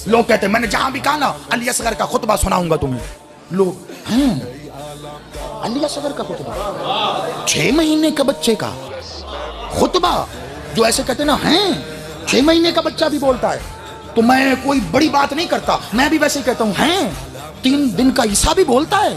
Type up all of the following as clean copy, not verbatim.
लोग कहते हैं, मैंने जहां भी कहा ना अली असगर का खुतबा सुनाऊंगा तुम्हें, लोग हैं अली असगर का खुतबा, 6 महीने का बच्चे का खुतबा, जो ऐसे कहते ना हैं 6 महीने का बच्चा भी बोलता है। तो मैं कोई बड़ी बात नहीं करता, मैं भी वैसे ही कहता हूं, हैं 3 दिन का ईसा भी बोलता है।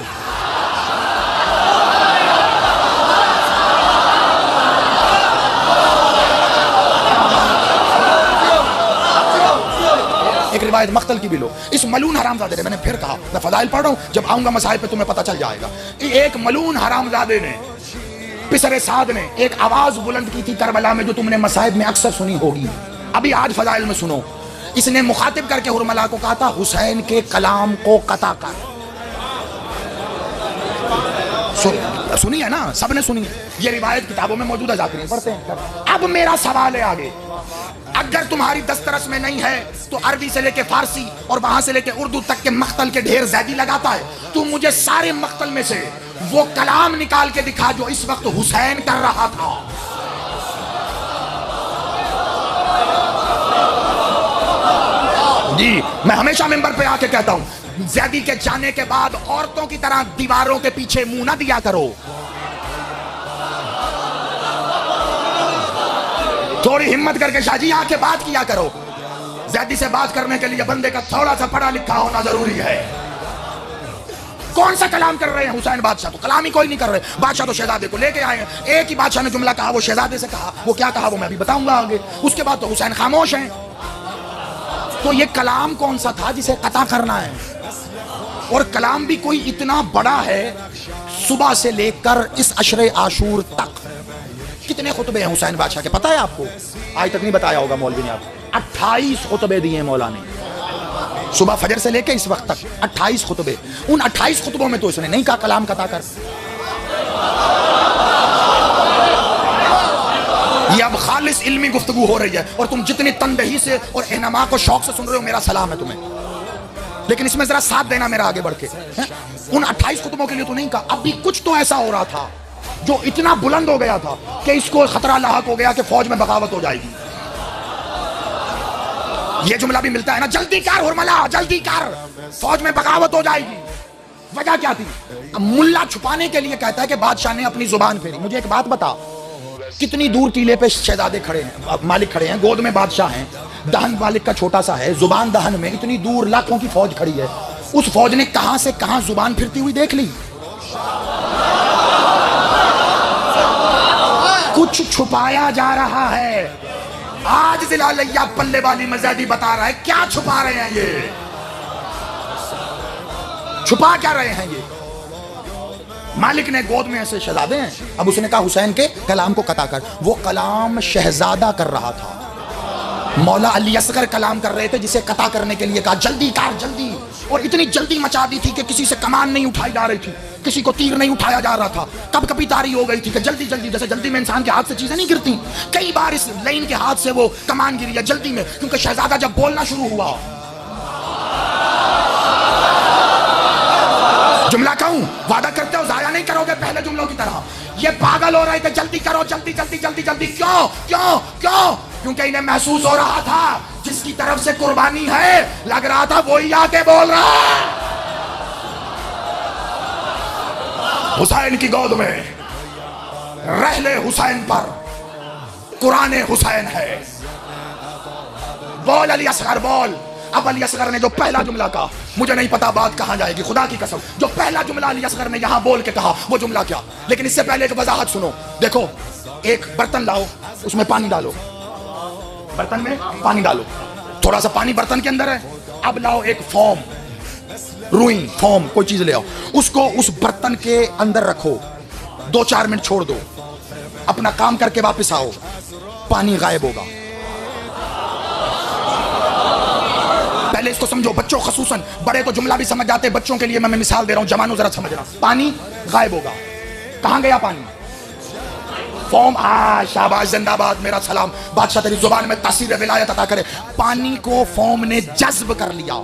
एक रिवायत मख्तल की भी लो, इस मलून हरामजादे ने, मैंने फिर कहा, मैं फजाइल पढ़ रहा हूं, जब आऊंगा मसाइब पे तुम्हें पता चल जाएगा। एक मलून हरामजादे ने, पिसरे साद ने एक आवाज बुलंद की थी करबला में, जो तुमने मसाइब में अक्सर सुनी होगी, अभी आज फजाइल में सुनो। इसने मुखातिब करके हुरमला को कहा था, हुसैन के कलाम को कता कर। सुनी है ना, सबने सुनी है, ये रिवायत किताबों में मौजूद है, जाकर पढ़ते हैं। अब मेरा सवाल है आगे, अगर तुम्हारी दस्तरस में नहीं है तो अरबी से लेके फारसी और वहां से लेके उर्दू तक के मख्तल के ढेर ज़ैदी लगाता है, तू मुझे सारे मख्तल में से वो कलाम निकाल के दिखा जो इस वक्त हुसैन कर रहा था। जी, मैं हमेशा मिंबर पे आके कहता हूं, ज़ैदी के जाने के बाद औरतों की तरह दीवारों के पीछे मुंह ना दिया करो, थोड़ी हिम्मत करके शाहजी आके बात किया करो। ज़ैदी से बात करने के लिए बंदे का थोड़ा सा पढ़ा लिखा होना जरूरी है। कौन सा कलाम कर रहे हैं हुसैन बादशाह? तो कलाम ही कोई नहीं कर रहे, बादशाह तो शहजादे को लेके आए हैं। एक ही बादशाह ने जुमला कहा, वो शहजादे से कहा, वो क्या कहा वो मैं अभी बताऊंगा आगे। उसके बाद तो हुसैन खामोश हैं। तो ये कलाम कौन सा था जिसे कता करना है? और कलाम भी कोई इतना बड़ा है, सुबह से लेकर इस अशरे आशूर तक कितने खुतबे हैं हुसैन बादशाह के, पता है आपको? आज तक नहीं बताया होगा मौलवी ने आपको। 28 खुतबे दिए मौला ने, सुबह फजर से लेके इस वक्त तक 28 खुतबे। उन 28 खुतबों में तो इसने नहीं कहा कलाम कता कर। ये अब खालिस इल्मी गुफ्तगू हो रही है, और तुम जितनी तनदही से और एहनमा को शौक से सुन रहे हो, मेरा सलाम है तुम्हें, लेकिन इसमें जरा साथ देना मेरा आगे बढ़ के। उन 28 खुतबों के लिए तो नहीं कहा। अभी कुछ तो ऐसा हो रहा था जो इतना बुलंद हो गया था कि इसको खतरा लाहक हो गया कि फौज में बगावत हो जाएगी। ये जुमला भी मिलता है ना, जल्दी कर हुरमला, जल्दी कर, फौज में बगावत हो जाएगी। वजह क्या थी? मुल्ला छुपाने के लिए कहता है कि बादशाह ने अपनी जुबान फेरी। मुझे एक बात बता, कितनी दूर टीले पे शहजादे खड़े हैं, मालिक खड़े हैं, गोद में बादशाह हैं, दहन मालिक का छोटा सा है, जुबान दहन में, इतनी दूर लाखों की फौज खड़ी है। उस फौज ने कहां से कहां जुबान फिरती हुई देख ली। कुछ छुपाया जा रहा है। आज जिला लिया पल्ले वाली मज़ादी बता रहा है, क्या छुपा रहे हैं ये, छुपा क्या रहे हैं ये? मालिक ने गोद में ऐसे शहजादे हैं, अब उसने कहा हुसैन के कलाम को कता कर। वो कलाम शहजादा कर रहा था, मौला अली असगर कलाम कर रहे थे, जिसे कता करने के लिए कहा जल्दी कर जल्दी। और इतनी जल्दी मचा दी थी कि किसी से कमान नहीं उठाई जा रही थी, किसी को तीर नहीं उठाया जा रहा था, कब कभी तारी हो गई थी कि जल्दी जल्दी, जैसे जल्दी में इंसान के हाथ से चीजें नहीं गिरती, कई बार इस लाइन के हाथ से वो कमान गिरी है जल्दी में, क्योंकि शहजादा जब बोलना शुरू हुआ, जुमला कहूं, वादा करते हो जाया नहीं करोगे पहले जुमलों की तरह। ये पागल हो रहे थे, जल्दी करो जल्दी जल्दी जल्दी जल्दी। क्यों क्यों क्यों? क्योंकि इन्हें महसूस हो रहा था जिसकी तरफ से कुर्बानी है, लग रहा था वही आके बोल रहा है। हुसैन की गोद में रहले हुसैन पर कुरान हुसैन है। बोल अली असगर बोल। अब अली असगर ने जो पहला जुमला कहा, मुझे नहीं पता बात कहां जाएगी, खुदा की कसम, जो पहला जुमला अली असगर ने यहां बोल के कहा वो जुमला क्या। लेकिन इससे पहले एक वजाहत सुनो। देखो, एक बर्तन लाओ, उसमें पानी डालो, बर्तन में पानी डालो, थोड़ा सा पानी बर्तन के अंदर है। अब लाओ एक फोम, रुई फोम कोई चीज ले आओ, उसको उस बर्तन के अंदर रखो, 2-4 मिनट छोड़ दो, अपना काम करके वापस आओ, पानी गायब होगा। पहले इसको समझो, बच्चों खसूसन, बड़े तो जुमला भी समझ जाते, बच्चों के लिए मैं मिसाल दे रहा हूं, जवानों जरा समझना। पानी गायब होगा, कहां गया पानी? फोम। शाबाश, जिंदाबाद, मेरा सलाम, बादशाह तेरी जुबान में तासीर विलायत अता करे। पानी को फोम ने जज्ब कर लिया।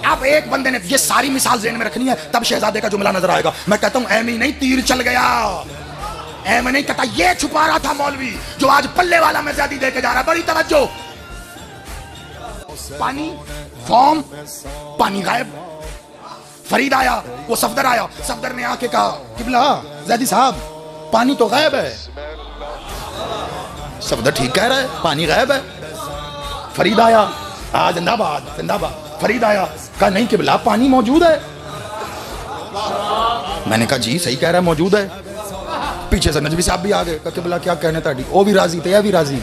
अब एक बंदे ने, ये सारी मिसाल ज़हन में रखनी है, तब शहजादे का जुमला नजर आएगा। मैं कहता हूं एमी नहीं, तीर चल गया, एम नहीं कहता, ये छुपा रहा था मौलवी जो आज पल्ले वाला में ज्यादा दे के जा रहा है। बड़ी तवज्जो, पानी, फॉर्म, पानी गायब। फरीद आया, वो सफदर आया, सफदर ने आके कहा किबला ज़ैदी साहब पानी तो गायब है। सफदर ठीक कह रहा है, पानी गायब है। फरीद आया, जिंदाबाद जिंदाबाद। फरीद आया, कहा नहीं किबला पानी मौजूद है। मैंने कहा जी सही कह रहा है, मौजूद है। पीछे से नजवी साहब भी आ गए, कहा किबला क्या कहने ताड़ी, वो भी राजी थे, या भी राजी।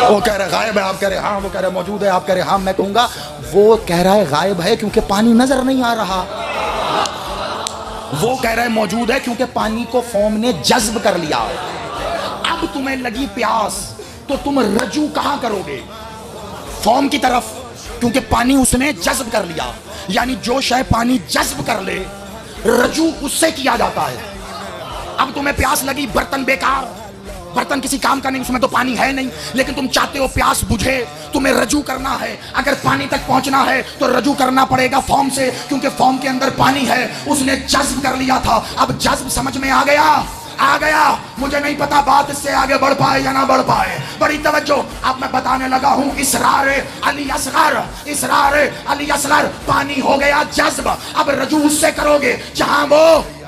वो कह रहे गायब है, आप कह रहे हाँ, वो कह रहे मौजूद है, आप कह रहे हाँ। मैं कहूंगा वो कह रहा है गायब है क्योंकि पानी नजर नहीं आ रहा, वो कह रहा है मौजूद है क्योंकि पानी को फॉर्म ने जज्ब कर लिया। अब तुम्हें लगी प्यास तो तुम रजू कहां करोगे? फॉर्म की तरफ, क्योंकि पानी उसने जज्ब कर लिया। यानी जो शय पानी जज्ब कर ले, रजू उससे किया जाता है। अब तुम्हें प्यास लगी, बर्तन बेकार, बर्तन किसी काम का नहीं, उसमें तो पानी है नहीं, लेकिन तुम चाहते हो प्यास बुझे, तुम्हें रजू करना है। अगर पानी तक पहुंचना है तो रजू करना पड़ेगा फॉर्म से, क्योंकि फॉर्म के अंदर पानी है, उसने जज्ब कर लिया था। अब जज्ब समझ में आ गया, आ गया। मुझे नहीं पता बात इससे आगे बढ़ पाए या ना बढ़ पाए। बड़ी तवज्जो, अब मैं बताने लगा हूं इसरार अली असगर, इसरार अली असगर। पानी हो गया जज्ब, अब रजू उससे करोगे जहां वो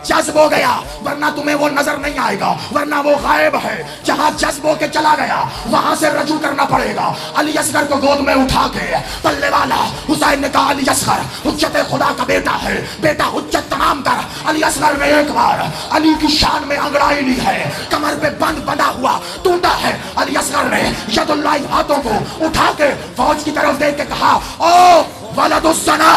जज्ब हो गया, वरना तुम्हें वो नजर नहीं आएगा, वरना वो गायब है। जहां जज्ब होके चला गया वहां से रजू करना पड़ेगा। अली असगर को गोद में उठा के पल्ले वाला हुसैन ने कहा अली असगर हुज्जत खुदा का बेटा है, बेटा हुज्जत तमाम कर। अली असगर ने एक बार अली की शान में अंगड़ाई ली है, कमर पे बंद बंधा हुआ टूटा है। अली असगर ने यदुल्लाह हाथों को उठा के फौज की तरफ देख के कहा ओ वलदुस्सना,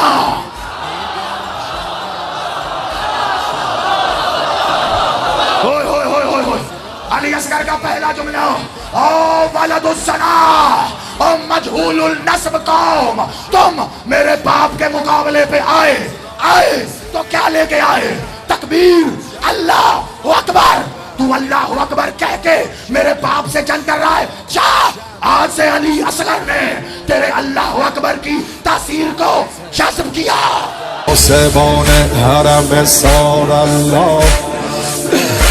अली असगर का पहला जुमला ओ वलदुस्सना, ओ मजहूलुल नस्ब कौम, तुम मेरे बाप के मुकाबले पे आए तो क्या लेके आए? तकबीर, अल्लाह अकबर। तू अल्लाह अकबर कह के मेरे बाप से जंग कर रहा है, जा। आज से अली असगर ने तेरे अल्लाह अकबर की तासीर को जज्ब किया।